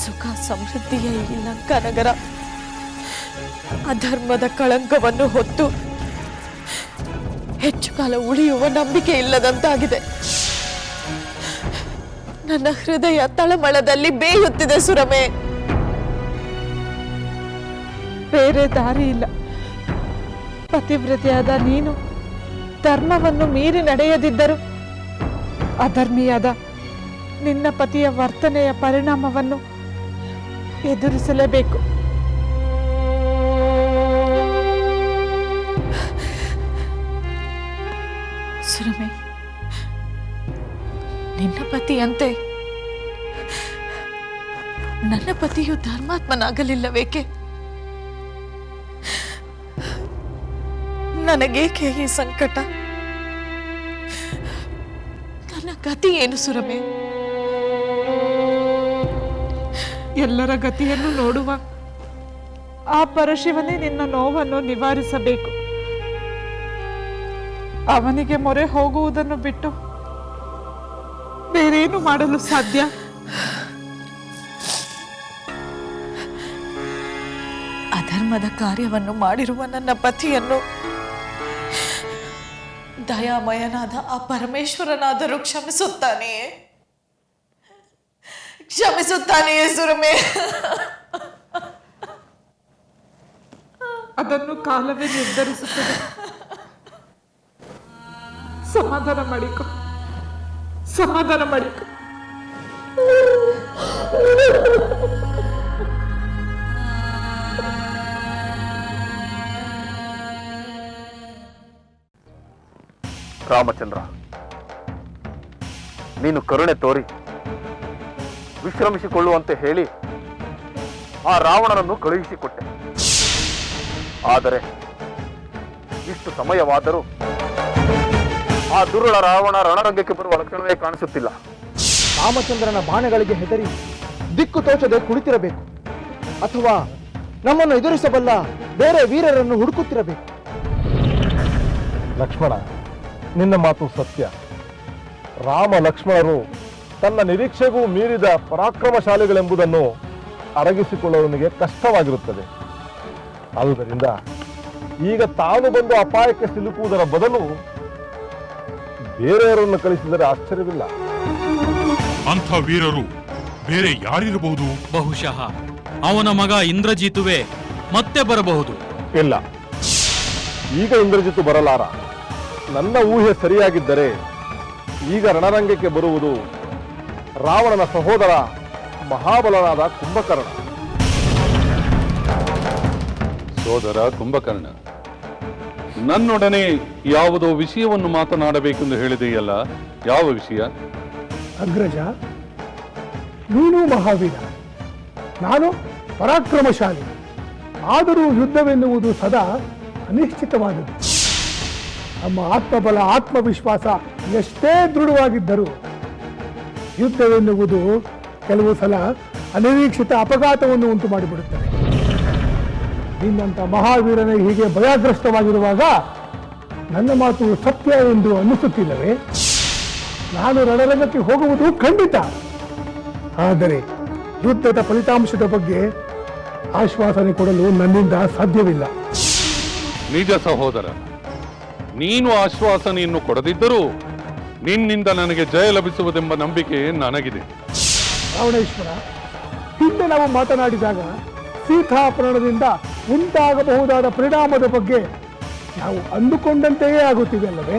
ಸುಖ ಸಮೃದ್ಧಿಯ ಈ ಲಂಕಾನಗರ ಅಧರ್ಮದ ಕಳಂಕವನ್ನು ಹೊತ್ತು ಹೆಚ್ಚು ಕಾಲ ಉಳಿಯುವ ನಂಬಿಕೆ ಇಲ್ಲದಂತಾಗಿದೆ. ನನ್ನ ಹೃದಯ ತಳಮಳದಲ್ಲಿ ಬೇಯುತ್ತಿದೆ ಸುರಮೆ. ಬೇರೆ ದಾರಿ ಇಲ್ಲ. ಪತಿವ್ರತೆಯಾದ ನೀನು ಧರ್ಮವನ್ನು ಮೀರಿ ನಡೆಯದಿದ್ದರೂ ಅಧರ್ಮಿಯಾದ ನಿನ್ನ ಪತಿಯ ವರ್ತನೆಯ ಪರಿಣಾಮವನ್ನು ಎದುರಿಸಲೇಬೇಕು. ಸುರಮೆ, ನಿನ್ನ ಪತಿಯಂತೆ ನನ್ನ ಪತಿಯು ಧರ್ಮಾತ್ಮನಾಗಲಿಲ್ಲವೇಕೆ? ನನಗೇಕೆ ಈ ಸಂಕಟ? ನನ್ನ ಗತಿ ಏನು ಸುರಮೆ? ಎಲ್ಲರ ಗತಿಯನ್ನು ನೋಡುವ ಆ ಪರಶಿವನೇ ನಿನ್ನ ನೋವನ್ನು ನಿವಾರಿಸಬೇಕು. ಅವನಿಗೆ ಮೊರೆ ಹೋಗುವುದನ್ನು ಬಿಟ್ಟು ಬೇರೇನು ಮಾಡಲು ಸಾಧ್ಯ? ಅಧರ್ಮದ ಕಾರ್ಯವನ್ನು ಮಾಡಿರುವ ನನ್ನ ಪತಿಯನ್ನು ದಯಾಮಯನಾದ ಆ ಪರಮೇಶ್ವರನಾದರೂ ಕ್ಷಮಿಸುತ್ತಾನೆಯೇ? ಕ್ಷಮಿಸುತ್ತಾನೆಯೇ ಸುರಮೆ? ಅದನ್ನು ಕಾಲವೇ ನಿರ್ಧರಿಸುತ್ತದೆ. ಸಮಾಧಾನ ಮಾಡಿಕೊ, ಸಮಾಧಾನ ಮಾಡಿಕೊ. ರಾಮಚಂದ್ರ, ನೀನು ಕರುಣೆ ತೋರಿ ವಿಶ್ರಮಿಸಿಕೊಳ್ಳುವಂತೆ ಹೇಳಿ ಆ ರಾವಣನನ್ನು ಕಳುಹಿಸಿಕೊಟ್ಟೆ. ಆದರೆ ಇಷ್ಟು ಸಮಯವಾದರೂ ಆ ದುರುಳ ರಾವಣ ರಣರಂಗಕ್ಕೆ ಬರುವ ಲಕ್ಷಣವೇ ಕಾಣಿಸುತ್ತಿಲ್ಲ. ರಾಮಚಂದ್ರನ ಬಾಣಗಳಿಗೆ ಹೆದರಿ ದಿಕ್ಕು ತೋಚದೆ ಕುಳಿತಿರಬೇಕು, ಅಥವಾ ನಮ್ಮನ್ನು ಎದುರಿಸಬಲ್ಲ ಬೇರೆ ವೀರರನ್ನು ಹುಡುಕುತ್ತಿರಬೇಕು. ಲಕ್ಷ್ಮಣ, ನಿನ್ನ ಮಾತು ಸತ್ಯ. ರಾಮ ಲಕ್ಷ್ಮಣರು ತನ್ನ ನಿರೀಕ್ಷೆಗೂ ಮೀರಿದ ಪರಾಕ್ರಮಶಾಲಿಗಳೆಂಬುದನ್ನು ಅರಗಿಸಿಕೊಳ್ಳುವವನಿಗೆ ಕಷ್ಟವಾಗಿರುತ್ತದೆ. ಆದುದರಿಂದ ಈಗ ತಾನು ಬಂದು ಅಪಾಯಕ್ಕೆ ಸಿಲುಕುವುದರ ಬದಲು ಬೇರೆಯವರನ್ನು ಕಳಿಸಿದರೆ ಆಶ್ಚರ್ಯವಿಲ್ಲ. ಅಂಥ ವೀರರು ಬೇರೆ ಯಾರಿರಬಹುದು? ಬಹುಶಃ ಅವನ ಮಗ ಇಂದ್ರಜಿತುವೇ ಮತ್ತೆ ಬರಬಹುದು. ಇಲ್ಲ, ಈಗ ಇಂದ್ರಜಿತು ಬರಲಾರ. ನನ್ನ ಊಹೆ ಸರಿಯಾಗಿದ್ದರೆ ಈಗ ರಣರಂಗಕ್ಕೆ ಬರುವುದು ರಾವಣನ ಸಹೋದರ ಮಹಾಬಲನಾದ ಕುಂಭಕರ್ಣ. ಸೋದರ ಕುಂಭಕರ್ಣ, ನನ್ನೊಡನೆ ಯಾವುದೋ ವಿಷಯವನ್ನು ಮಾತನಾಡಬೇಕೆಂದು ಹೇಳಿದೆಯಲ್ಲ, ಯಾವ ವಿಷಯ? ಅಗ್ರಜ, ನೀನು ಮಹಾವೀರ, ನಾನು ಪರಾಕ್ರಮಶಾಲಿ. ಆದರೂ ಯುದ್ಧವೆನ್ನುವುದು ಸದಾ ಅನಿಶ್ಚಿತವಾದದ್ದು. ನಮ್ಮ ಆತ್ಮಬಲ, ಆತ್ಮವಿಶ್ವಾಸ ಎಷ್ಟೇ ದೃಢವಾಗಿದ್ದರೂ ಯುದ್ಧವೆನ್ನುವುದು ಕೆಲವು ಸಲ ಅನಿರೀಕ್ಷಿತ ಅಪಘಾತವನ್ನು ಉಂಟು ಮಾಡಿಬಿಡುತ್ತದೆ. ನಿನ್ನಂಥ ಮಹಾವೀರನೇ ಹೀಗೆ ಭಯಗ್ರಸ್ತವಾಗಿರುವಾಗ ನನ್ನ ಮಾತು ಸತ್ಯ ಎಂದು ಅನ್ನಿಸುತ್ತಿಲ್ಲವೇ? ನಾನು ರಣರಂಗಕ್ಕೆ ಹೋಗುವುದು ಖಂಡಿತ. ಆದರೆ ಯುದ್ಧದ ಫಲಿತಾಂಶದ ಬಗ್ಗೆ ಆಶ್ವಾಸನೆ ಕೊಡಲು ನನ್ನಿಂದ ಸಾಧ್ಯವಿಲ್ಲ. ನಿಜ ಸಹೋದರ, ನೀನು ಆಶ್ವಾಸನೆಯನ್ನು ಕೊಡದಿದ್ದರೂ ನಿನ್ನಿಂದ ನನಗೆ ಜಯ ಲಭಿಸುವುದೆಂಬ ನಂಬಿಕೆ ನನಗಿದೆ. ರಾವಣೇಶ್ವರ, ಹಿಂದೆ ನಾವು ಮಾತನಾಡಿದಾಗ ಸೀತಾಪಹರಣದಿಂದ ಉಂಟಾಗಬಹುದಾದ ಪರಿಣಾಮದ ಬಗ್ಗೆ ನಾವು ಅಂದುಕೊಂಡಂತೆಯೇ ಆಗುತ್ತಿದೆ ಅಲ್ಲವೇ?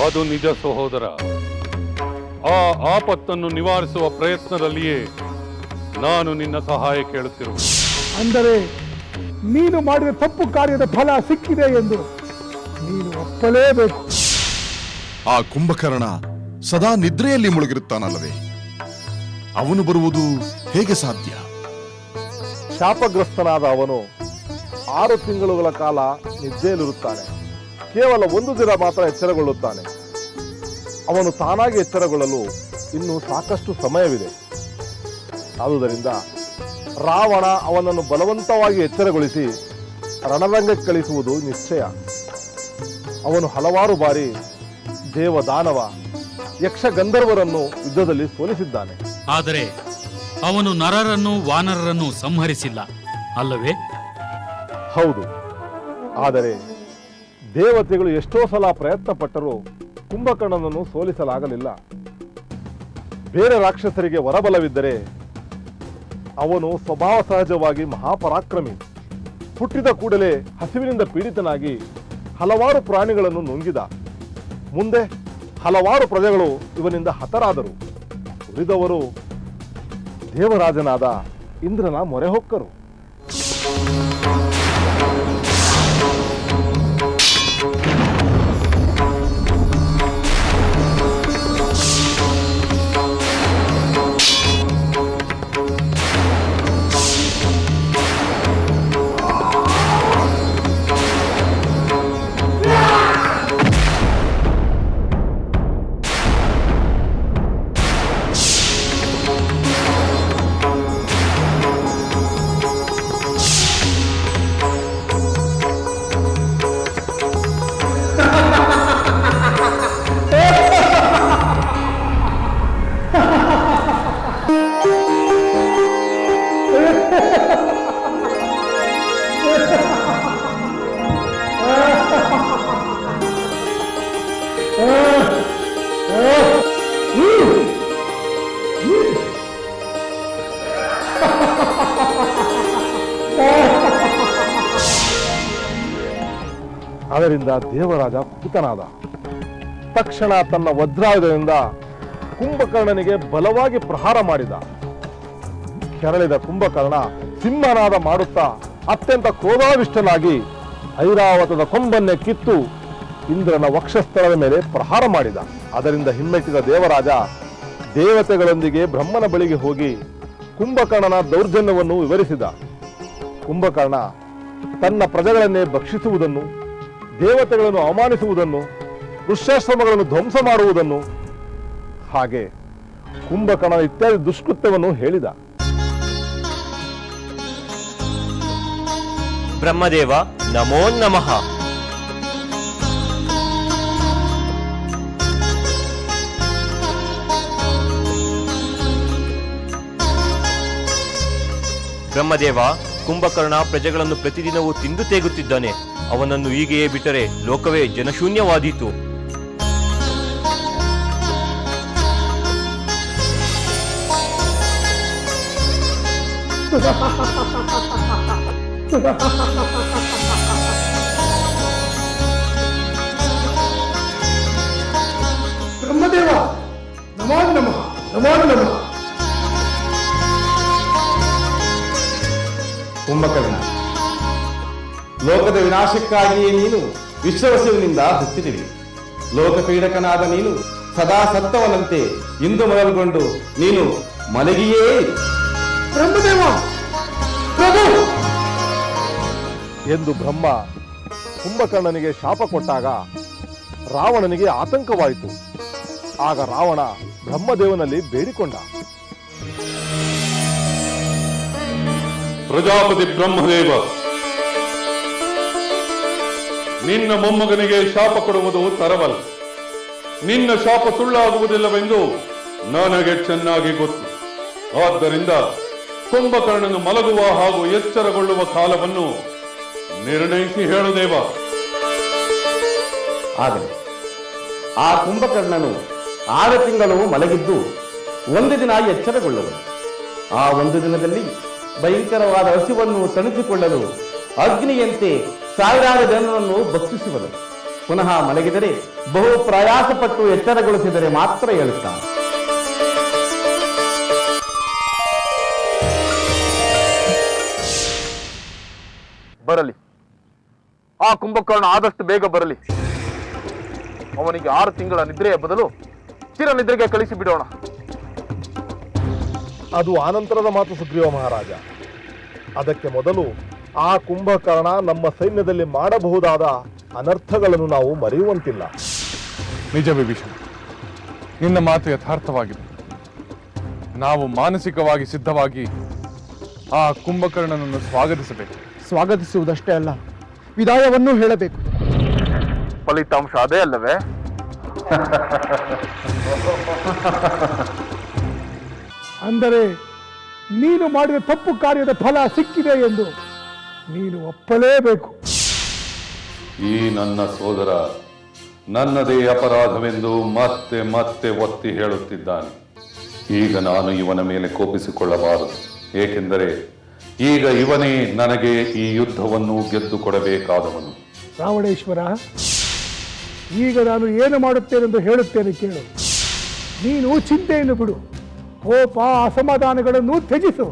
ಅದು ನಿಜ ಸಹೋದರ. ಆ ಆಪತ್ತನ್ನು ನಿವಾರಿಸುವ ಪ್ರಯತ್ನದಲ್ಲಿಯೇ ನಾನು ನಿನ್ನ ಸಹಾಯ ಕೇಳುತ್ತಿರುವೆ. ಅಂದರೆ ನೀನು ಮಾಡಿದ ತಪ್ಪು ಕಾರ್ಯದ ಫಲ ಸಿಕ್ಕಿದೆ ಎಂದು ನೀನು ಒಪ್ಪಲೇಬೇಕು. ಆ ಕುಂಭಕರ್ಣ ಸದಾ ನಿದ್ರೆಯಲ್ಲಿ ಮುಳುಗಿರುತ್ತಾನಲ್ಲವೇ? ಅವನು ಬರುವುದು ಹೇಗೆ ಸಾಧ್ಯ? ಶಾಪಗ್ರಸ್ತನಾದ ಅವನು 6 ತಿಂಗಳುಗಳ ಕಾಲ ನಿದ್ದೆಯಲ್ಲಿರುತ್ತಾನೆ. ಕೇವಲ 1 ದಿನ ಮಾತ್ರ ಎಚ್ಚರಗೊಳ್ಳುತ್ತಾನೆ. ಅವನು ತಾನಾಗಿ ಎಚ್ಚರಗೊಳ್ಳಲು ಇನ್ನೂ ಸಾಕಷ್ಟು ಸಮಯವಿದೆ. ಆದುದರಿಂದ ರಾವಣ ಅವನನ್ನು ಬಲವಂತವಾಗಿ ಎಚ್ಚರಗೊಳಿಸಿ ರಣರಂಗಕ್ಕೆ ಕಳಿಸುವುದು ನಿಶ್ಚಯ. ಅವನು ಹಲವಾರು ಬಾರಿ ದೇವ, ದಾನವ, ಯಕ್ಷ, ಗಂಧರ್ವರನ್ನು ಯುದ್ಧದಲ್ಲಿ ಸೋಲಿಸಿದ್ದಾನೆ. ಆದರೆ ಅವನು ನರರನ್ನು ವಾನರರನ್ನು ಸಂಹರಿಸಿಲ್ಲ ಅಲ್ಲವೇ? ಹೌದು, ಆದರೆ ದೇವತೆಗಳು ಎಷ್ಟೋ ಸಲ ಪ್ರಯತ್ನ ಪಟ್ಟರೂ ಕುಂಭಕರ್ಣನನ್ನು ಸೋಲಿಸಲಾಗಲಿಲ್ಲ. ಬೇರೆ ರಾಕ್ಷಸರಿಗೆ ವರಬಲವಿದ್ದರೆ ಅವನು ಸ್ವಭಾವ ಸಹಜವಾಗಿ ಮಹಾಪರಾಕ್ರಮಿ. ಹುಟ್ಟಿದ ಕೂಡಲೇ ಹಸಿವಿನಿಂದ ಪೀಡಿತನಾಗಿ ಹಲವಾರು ಪ್ರಾಣಿಗಳನ್ನು ನುಂಗಿದ. ಮುಂದೆ ಹಲವಾರು ಪ್ರಜೆಗಳು ಇವನಿಂದ ಹತರಾದರು. ಉಳಿದವರು ದೇವರಾಜನಾದ ಇಂದ್ರನ ಮೊರೆ ಹೊಕ್ಕರು. ಅದರಿಂದ ದೇವರಾಜ ಕುಪಿತನಾದ. ತಕ್ಷಣ ತನ್ನ ವಜ್ರಾಯುಧದಿಂದ ಕುಂಭಕರ್ಣನಿಗೆ ಬಲವಾಗಿ ಪ್ರಹಾರ ಮಾಡಿದ. ಕೆರಳಿದ ಕುಂಭಕರ್ಣ ಸಿಂಹನಾದ ಮಾಡುತ್ತಾ ಅತ್ಯಂತ ಕ್ರೋಧಾವಿಷ್ಟನಾಗಿ ಐರಾವತದ ಕೊಂಬನ್ನೇ ಕಿತ್ತು ಇಂದ್ರನ ವಕ್ಷಸ್ಥಳದ ಮೇಲೆ ಪ್ರಹಾರ ಮಾಡಿದ. ಅದರಿಂದ ಹಿಮ್ಮೆಟ್ಟಿದ ದೇವರಾಜ ದೇವತೆಗಳೊಂದಿಗೆ ಬ್ರಹ್ಮನ ಬಳಿಗೆ ಹೋಗಿ ಕುಂಭಕರ್ಣನ ದೌರ್ಜನ್ಯವನ್ನು ವಿವರಿಸಿದ. ಕುಂಭಕರ್ಣ ತನ್ನ ಪ್ರಜೆಗಳನ್ನೇ ಭಕ್ಷಿಸುವುದನ್ನು, ದೇವತೆಗಳನ್ನು ಅವಮಾನಿಸುವುದನ್ನು, ಋಷ್ಯಾಶ್ರಮಗಳನ್ನು ಧ್ವಂಸ ಮಾಡುವುದನ್ನು, ಹಾಗೆ ಕುಂಭಕರ್ಣನ ಇತ್ಯಾದಿ ದುಷ್ಕೃತ್ಯವನ್ನು ಹೇಳಿದ. ಬ್ರಹ್ಮದೇವ ನಮೋ ನಮಃ. ಬ್ರಹ್ಮದೇವ, ಕುಂಭಕರ್ಣ ಪ್ರಜೆಗಳನ್ನು ಪ್ರತಿದಿನವೂ ತಿಂದು ತೇಗುತ್ತಿದ್ದಾನೆ. ಅವನನ್ನು ಹೀಗೆಯೇ ಬಿಟ್ಟರೆ ಲೋಕವೇ ಜನಶೂನ್ಯವಾದೀತು. ಬ್ರಹ್ಮದೇವ ನಮೋ ನಮಃ, ನಮೋ ನಮಃ. ಕುಂಭಕರ್ಣ, ಲೋಕದ ವಿನಾಶಕ್ಕಾಗಿಯೇ ನೀನು ವಿಶ್ವವಸುವಿನಿಂದ ಹುಟ್ಟಿದಿರಿ. ಲೋಕಪೀಡಕನಾದ ನೀನು ಸದಾ ಸತ್ತವನಂತೆ ಇಂದು ಮೊದಲುಗೊಂಡು ನೀನು ಮಲಗಿಯೇ ಬ್ರಹ್ಮದೇವ ಪ್ರಭು ಎಂದು ಬ್ರಹ್ಮ ಕುಂಭಕರ್ಣನಿಗೆ ಶಾಪ ಕೊಟ್ಟಾಗ ರಾವಣನಿಗೆ ಆತಂಕವಾಯಿತು. ಆಗ ರಾವಣ ಬ್ರಹ್ಮದೇವನಲ್ಲಿ ಬೇಡಿಕೊಂಡ. ಪ್ರಜಾಪತಿ ಬ್ರಹ್ಮದೇವ, ನಿನ್ನ ಮೊಮ್ಮಗನಿಗೆ ಶಾಪ ಕೊಡುವುದು ತರವಲ್ಲ. ನಿನ್ನ ಶಾಪ ಸುಳ್ಳಾಗುವುದಿಲ್ಲವೆಂದು ನನಗೆ ಚೆನ್ನಾಗಿ ಗೊತ್ತು. ಆದ್ದರಿಂದ ಕುಂಭಕರ್ಣನು ಮಲಗುವ ಹಾಗೂ ಎಚ್ಚರಗೊಳ್ಳುವ ಕಾಲವನ್ನು ನಿರ್ಣಯಿಸಿ ಹೇಳುದೇವ. ಆಗಲಿ. ಆ ಕುಂಭಕರ್ಣನು 6 ತಿಂಗಳು ಮಲಗಿದ್ದು 1 ದಿನ ಎಚ್ಚರಗೊಳ್ಳುವನು. ಆ 1 ದಿನದಲ್ಲಿ ಭಯಂಕರವಾದ ಹಸಿವನ್ನು ತಣಿಸಿಕೊಳ್ಳಲು ಅಗ್ನಿಯಂತೆ ಸಾವಿರಾರು ಜನರನ್ನು ಭಕ್ಷಿಸುವನು. ಪುನಃ ಮಲಗಿದರೆ ಬಹು ಪ್ರಯಾಸಪಟ್ಟು ಎಚ್ಚರಗೊಳಿಸಿದರೆ ಮಾತ್ರ ಹೇಳುತ್ತಾನೆ. ಬರಲಿ, ಆ ಕುಂಭಕರ್ಣ ಆದಷ್ಟು ಬೇಗ ಬರಲಿ. ಅವನಿಗೆ 6 ತಿಂಗಳ ನಿದ್ರೆಯ ಬದಲು ಚಿರ ನಿದ್ರೆಗೆ ಕಳಿಸಿ ಬಿಡೋಣ. ಅದು ಆನಂತರದ ಮಾತು ಸುಗ್ರೀವ ಮಹಾರಾಜ. ಅದಕ್ಕೆ ಮೊದಲು ಆ ಕುಂಭಕರ್ಣ ನಮ್ಮ ಸೈನ್ಯದಲ್ಲಿ ಮಾಡಬಹುದಾದ ಅನರ್ಥಗಳನ್ನು ನಾವು ಮರೆಯುವಂತಿಲ್ಲ. ನಿಜ ವಿಭೀಷಣ, ನಿನ್ನ ಮಾತು ಯಥಾರ್ಥವಾಗಿದೆ. ನಾವು ಮಾನಸಿಕವಾಗಿ ಸಿದ್ಧವಾಗಿ ಆ ಕುಂಭಕರ್ಣನನ್ನು ಸ್ವಾಗತಿಸಬೇಕು. ಸ್ವಾಗತಿಸುವುದಷ್ಟೇ ಅಲ್ಲ, ವಿದಾಯವನ್ನೂ ಹೇಳಬೇಕು. ಫಲಿತಾಂಶ ಅದೇ ಅಲ್ಲವೇ? ಅಂದರೆ ನೀನು ಮಾಡಿದ ತಪ್ಪು ಕಾರ್ಯದ ಫಲ ಸಿಕ್ಕಿದೆ ಎಂದು ನೀನು ಒಪ್ಪಲೇಬೇಕು. ಈ ನನ್ನ ಸೋದರ ನನ್ನದೇ ಅಪರಾಧವೆಂದು ಮತ್ತೆ ಮತ್ತೆ ಒತ್ತಿ ಹೇಳುತ್ತಿದ್ದಾನೆ. ಈಗ ನಾನು ಇವನ ಮೇಲೆ ಕೋಪಿಸಿಕೊಳ್ಳಬಾರದು, ಏಕೆಂದರೆ ಈಗ ಇವನೇ ನನಗೆ ಈ ಯುದ್ಧವನ್ನು ಗೆದ್ದು ಕೊಡಬೇಕಾದವನು. ರಾವಣೇಶ್ವರ, ಈಗ ನಾನು ಏನು ಮಾಡುತ್ತೇನೆಂದು ಹೇಳುತ್ತೇನೆ ಕೇಳು. ನೀನು ಚಿಂತೆಯನ್ನು ಬಿಡು, ಕೋಪ ಅಸಮಾಧಾನಗಳನ್ನು ತ್ಯಜಿಸು.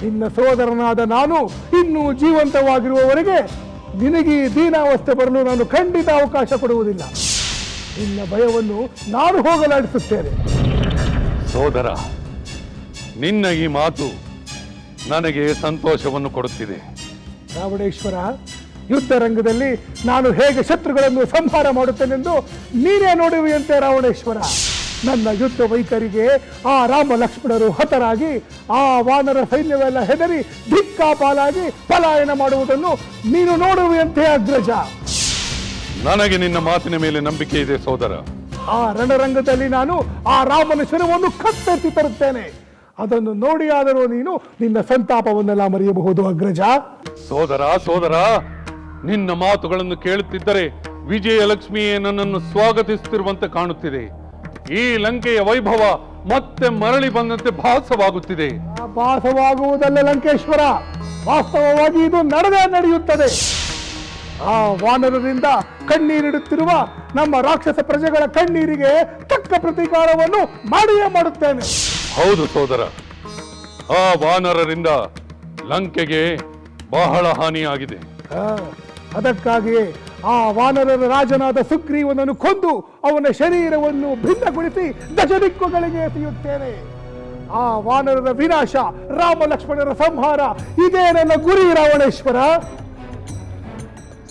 ನಿನ್ನ ಸೋದರನಾದ ನಾನು ಇನ್ನೂ ಜೀವಂತವಾಗಿರುವವರೆಗೆ ನಿನಗೆ ಈ ದೀನಾವಸ್ಥೆ ಬರಲು ನಾನು ಖಂಡಿತ ಅವಕಾಶ ಕೊಡುವುದಿಲ್ಲ. ನಿನ್ನ ಭಯವನ್ನು ನಾನು ಹೋಗಲಾಡಿಸುತ್ತೇನೆ. ಸೋದರ, ನಿನ್ನ ಈ ಮಾತು ನನಗೆ ಸಂತೋಷವನ್ನು ಕೊಡುತ್ತಿದೆ. ರಾವಣೇಶ್ವರ, ಯುದ್ಧ ರಂಗದಲ್ಲಿ ನಾನು ಹೇಗೆ ಶತ್ರುಗಳನ್ನು ಸಂಹಾರ ಮಾಡುತ್ತೇನೆಂದು ನೀನೇ ನೋಡುವಿಯಂತೆ. ರಾವಣೇಶ್ವರ, ನನ್ನ ಯುದ್ಧ ವೈಖರಿಗೆ ಆ ರಾಮ ಲಕ್ಷ್ಮಣರು ಹತರಾಗಿ ಆ ವಾನರ ಸೈನ್ಯವೆಲ್ಲ ಹೆದರಿ ದಿಕ್ಕಾಪಾಲಾಗಿ ಪಲಾಯನ ಮಾಡುವುದನ್ನು ನೀನು ನೋಡುವಿಯಂತೆ ಅಗ್ರಜ. ನನಗೆ ನಿನ್ನ ಮಾತಿನ ಮೇಲೆ ನಂಬಿಕೆ ಇದೆ ಸೋದರ. ಆ ರಣರಂಗದಲ್ಲಿ ನಾನು ಆ ರಾಮನ ಶಿರವನ್ನು ಕತ್ತರಿಸಿ ತರುತ್ತೇನೆ. ಅದನ್ನು ನೋಡಿಯಾದರೂ ನೀನು ನಿನ್ನ ಸಂತಾಪವನ್ನೆಲ್ಲ ಮರೆಯಬಹುದು ಅಗ್ರಜ. ಸೋದರ, ನಿನ್ನ ಮಾತುಗಳನ್ನು ಕೇಳುತ್ತಿದ್ದರೆ ವಿಜಯಲಕ್ಷ್ಮಿಯೇ ನನ್ನನ್ನು ಸ್ವಾಗತಿಸುತ್ತಿರುವಂತೆ ಕಾಣುತ್ತಿದೆ. ಈ ಲಂಕೆಯ ವೈಭವ ಮತ್ತೆ ಮರಳಿ ಬಂದಂತೆ ಭಾಸವಾಗುತ್ತಿದೆ. ಭಾಸವಾಗುವುದಲ್ಲ ಲಂಕೇಶ್ವರ, ವಾಸ್ತವವಾಗಿ ಇದು ನಡೆಯುತ್ತದೆ. ಆ ವಾನರರಿಂದ ಕಣ್ಣೀರಿಡುತ್ತಿರುವ ನಮ್ಮ ರಾಕ್ಷಸ ಪ್ರಜೆಗಳ ಕಣ್ಣೀರಿಗೆ ತಕ್ಕ ಪ್ರತೀಕಾರವನ್ನು ಮಾಡಿಯೇ ಮಾಡುತ್ತೇನೆ. ಹೌದು ಸೋದರ, ಆ ವಾನರರಿಂದ ಲಂಕೆಗೆ ಬಹಳ ಹಾನಿಯಾಗಿದೆ. ಅದಕ್ಕಾಗಿಯೇ ಆ ವಾನರರ ರಾಜನಾದ ಸುಗ್ರೀವನನ್ನು ಕೊಂದು ಅವನ ಶರೀರವನ್ನು ಭಿನ್ನಗೊಳಿಸಿ ದಶದಿಕ್ಕುಗಳಿಗೆ ಎಸೆಯುತ್ತೇನೆ. ಆ ವಾನರರ ವಿನಾಶ, ರಾಮ ಲಕ್ಷ್ಮಣರ ಸಂಹಾರ, ಇದೇ ನನ್ನ ಗುರಿ ರಾವಣೇಶ್ವರ.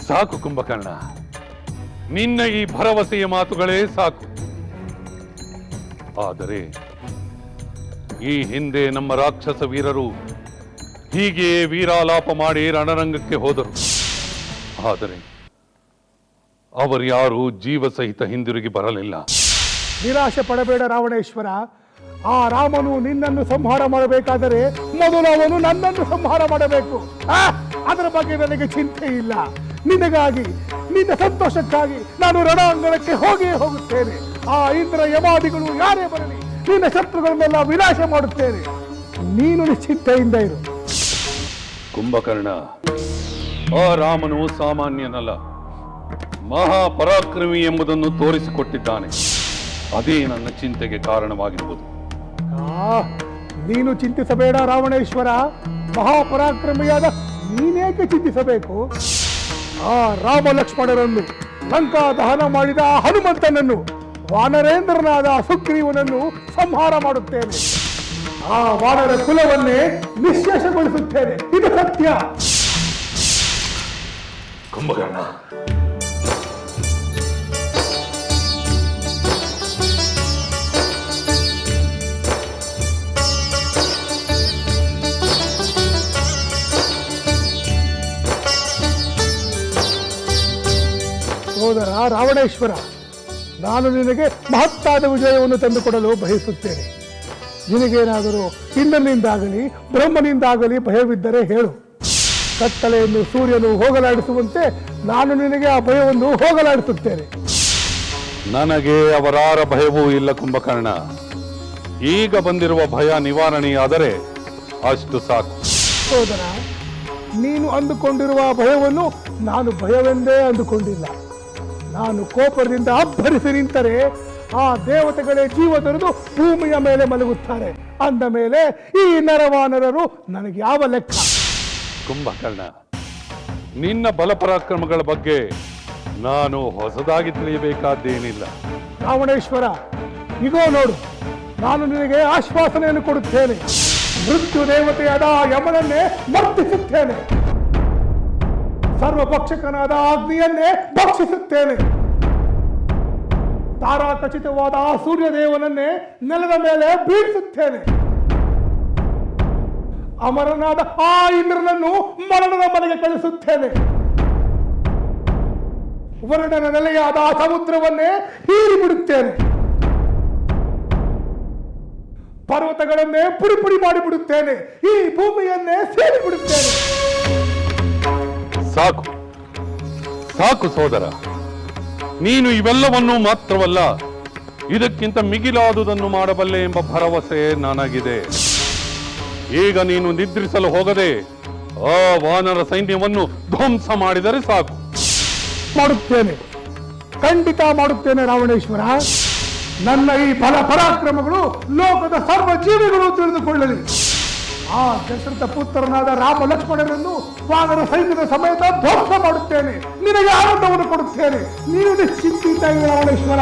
ಸಾಕು ಕುಂಭಕರ್ಣ, ನಿನ್ನ ಈ ಭರವಸೆಯ ಮಾತುಗಳೇ ಸಾಕು. ಆದರೆ ಈ ಹಿಂದೆ ನಮ್ಮ ರಾಕ್ಷಸ ವೀರರು ಹೀಗೆಯೇ ವೀರಾಲಾಪ ಮಾಡಿ ರಣರಂಗಕ್ಕೆ ಹೋದರು. ಆದರೆ ಅವರು ಯಾರು ಜೀವ ಸಹಿತ ಹಿಂದಿರುಗಿ ಬರಲಿಲ್ಲ. ನಿರಾಶೆ ಪಡಬೇಡ ರಾವಣೇಶ್ವರ. ಆ ರಾಮನು ನಿನ್ನನ್ನು ಸಂಹಾರ ಮಾಡಬೇಕಾದರೆ ಮೊದಲು ಅವನು ನನ್ನನ್ನು ಸಂಹಾರ ಮಾಡಬೇಕು. ಅದರ ಬಗ್ಗೆ ನನಗೆ ಚಿಂತೆ ಇಲ್ಲ. ನಿನಗಾಗಿ, ನಿನ್ನ ಸಂತೋಷಕ್ಕಾಗಿ ನಾನು ರಣಾಂಗಣಕ್ಕೆ ಹೋಗಿಯೇ ಹೋಗುತ್ತೇನೆ. ಆ ಇಂದ್ರ ಯಮಾದಿಗಳು ಯಾರೇ ಬರಲಿ, ನಿನ್ನ ಶತ್ರುಗಳನ್ನೆಲ್ಲ ವಿನಾಶ ಮಾಡುತ್ತೇನೆ. ನೀನು ನಿಶ್ಚಿಂತೆಯಿಂದ ಇರು. ಕುಂಭಕರ್ಣ, ಆ ರಾಮನು ಸಾಮಾನ್ಯನಲ್ಲ, ಮಹಾಪರಾಕ್ರಮಿ ಎಂಬುದನ್ನು ತೋರಿಸಿಕೊಟ್ಟಿದ್ದಾನೆ. ಅದೇ ನನ್ನ ಚಿಂತೆಗೆ ಕಾರಣವಾಗಿರುವುದು. ನೀನು ಚಿಂತಿಸಬೇಡ ರಾವಣೇಶ್ವರ. ಮಹಾಪರಾಕ್ರಮಿಯಾದ ನೀನೇಕೆ ಚಿಂತಿಸಬೇಕು? ಆ ರಾಮ ಲಕ್ಷ್ಮಣರನ್ನು, ಲಂಕಾ ದಹನ ಮಾಡಿದ ಆ ಹನುಮಂತನನ್ನು, ವಾನರೇಂದ್ರನಾದ ಸುಗ್ರೀವನನ್ನು ಸಂಹಾರ ಮಾಡುತ್ತೇನೆ. ಆ ವಾನರ ಕುಲವನ್ನೇ ನಿಶ್ಶೇಷಗೊಳಿಸುತ್ತೇನೆ. ಇದು ಸತ್ಯ. ಕುಂಭಕರ್ಣ, ಸೋದರ ರಾವಣೇಶ್ವರ, ನಾನು ನಿನಗೆ ಮಹತ್ತಾದ ವಿಜಯವನ್ನು ತಂದುಕೊಡಲು ಬಯಸುತ್ತೇನೆ. ನಿನಗೇನಾದರೂ ಇಂದ್ರನಿಂದಾಗಲಿ ಬ್ರಹ್ಮನಿಂದಾಗಲಿ ಭಯವಿದ್ದರೆ ಹೇಳು. ಕತ್ತಲೆಯನ್ನು ಸೂರ್ಯನು ಹೋಗಲಾಡಿಸುವಂತೆ ನಾನು ನಿನಗೆ ಆ ಭಯವನ್ನು ಹೋಗಲಾಡಿಸುತ್ತೇನೆ. ನನಗೆ ಅವರಾರ ಭಯವೂ ಇಲ್ಲ ಕುಂಭಕರ್ಣ. ಈಗ ಬಂದಿರುವ ಭಯ ನಿವಾರಣೆಯಾದರೆ ಅಷ್ಟು ಸಾಕು. ಸೋದರ, ನೀನು ಅಂದುಕೊಂಡಿರುವ ಭಯವನ್ನು ನಾನು ಭಯವೆಂದೇ ಅಂದುಕೊಂಡಿಲ್ಲ. ನಾನು ಕೋಪದಿಂದ ಅಬ್ಬರಿಸಿ ನಿಂತರೆ ಆ ದೇವತೆಗಳೇ ಜೀವ ತೊರೆದು ಭೂಮಿಯ ಮೇಲೆ ಮಲಗುತ್ತಾರೆ. ಅಂದ ಮೇಲೆ ಈ ನರವಾನರರು ನನಗೆ ಯಾವ ಲೆಕ್ಕ? ಕುಂಭಕರ್ಣ, ನಿನ್ನ ಬಲಪರಾಕ್ರಮಗಳ ಬಗ್ಗೆ ನಾನು ಹೊಸದಾಗಿ ತಿಳಿಯಬೇಕಾದ್ದೇನಿಲ್ಲ. ರಾವಣೇಶ್ವರ, ಈಗೋ ನೋಡು, ನಾನು ನಿನಗೆ ಆಶ್ವಾಸನೆಯನ್ನು ಕೊಡುತ್ತೇನೆ. ಮೃತ್ಯು ದೇವತೆಯಾದ ಆ ಯಮನನ್ನೇ ಮರ್ತಿಸುತ್ತೇನೆ. ಸರ್ವಭಕ್ಷಕನಾದ ಅಗ್ನಿಯನ್ನೇ ಭಕ್ಷಿಸುತ್ತೇನೆ. ತಾರಾಖಚಿತವಾದ ಆ ಸೂರ್ಯದೇವನನ್ನೇ ನೆಲದ ಮೇಲೆ ಬೀಳಿಸುತ್ತೇನೆ. ಅಮರನಾದ ಆ ಇಂದ್ರನನ್ನು ಮರಣದ ಮನೆಗೆ ಕಳಿಸುತ್ತೇನೆ. ವರ್ಣನ ನೆಲೆಯಾದ ಆ ಸಮುದ್ರವನ್ನೇ ಹೀರಿ ಬಿಡುತ್ತೇನೆ. ಪರ್ವತಗಳನ್ನೇ ಪುಡಿ ಪುಡಿ ಮಾಡಿಬಿಡುತ್ತೇನೆ, ಈ ಭೂಮಿಯನ್ನೇ ಸೇರಿಬಿಡುತ್ತೇನೆ. ಸಾಕು ಸಾಕು ಸೋದರ, ನೀನು ಇವೆಲ್ಲವನ್ನೂ ಮಾತ್ರವಲ್ಲ, ಇದಕ್ಕಿಂತ ಮಿಗಿಲಾದುದನ್ನು ಮಾಡಬಲ್ಲೆ ಎಂಬ ಭರವಸೆ ನನಗಿದೆ. ಈಗ ನೀನು ನಿದ್ರಿಸಲು ಹೋಗದೆ ಆ ವಾನರ ಸೈನ್ಯವನ್ನು ಧ್ವಂಸ ಮಾಡಿದರೆ ಸಾಕು. ಮಾಡುತ್ತೇನೆ, ಖಂಡಿತ ಮಾಡುತ್ತೇನೆ ರಾವಣೇಶ್ವರ. ನನ್ನ ಈ ಬಲ ಪರಾಕ್ರಮಗಳು ಲೋಕದ ಸರ್ವ ಜೀವಿಗಳು ತಿಳಿದುಕೊಳ್ಳಲಿ. ಆ ದಶರಥ ಪುತ್ರನಾದ ರಾಮ ಲಕ್ಷ್ಮಣರನ್ನು ವಾನರ ಸೈನ್ಯದ ಸಮೇತ ಧ್ವಂಸ ಮಾಡುತ್ತೇನೆ, ನಿನಗೆ ಆನಂದವನ್ನು ಕೊಡುತ್ತೇನೆ. ನೀನು ನಿಶ್ಚಿಂತ ರಾವಣೇಶ್ವರ.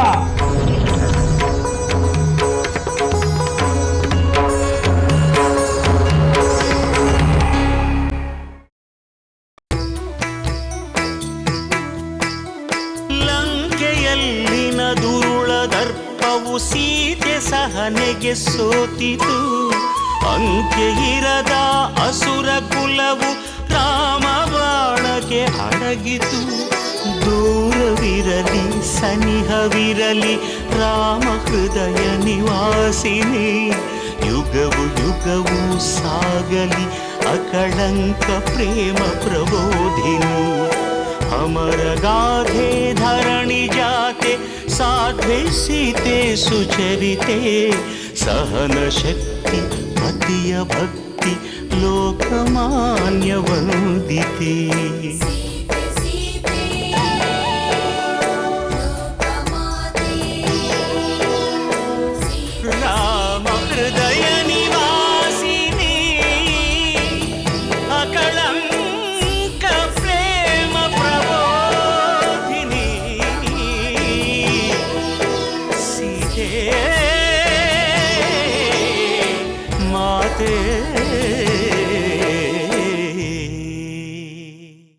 ಲಂಕೆಯಲ್ಲಿನ ದುರುಳ ದರ್ಪವು ಸೀತೆ ಸಹನೆಗೆ ಸೋತಿತು. ಅಂಕೆ ಇರದ ಅಸುರ ಕುಲವು ರಾಮ ಬಾಣಕ್ಕೆ ಅಡಗಿತು. ದೂರವಿರಲಿ ಸನಿಹವಿರಲಿ ರಾಮ ಹೃದಯ ನಿವಾಸಿನಿ. ಯುಗವು ಯುಗವು ಸಾಗಲಿ ಅಕಳಂಕ ಪ್ರೇಮ ಪ್ರಬೋಧಿನಿ. ಅಮರ ಗಾಧೆ ಧರಣಿ ಜಾತೆ ಸಾಧ್ವೆ ಸೀತೆ ಸುಚರಿತೆ. ಸಹನ ಶಕ್ತಿ ಪತಿಯ ಭಕ್ತಿ ಲೋಕಮಾನ್ಯ ವಂದಿತೆ.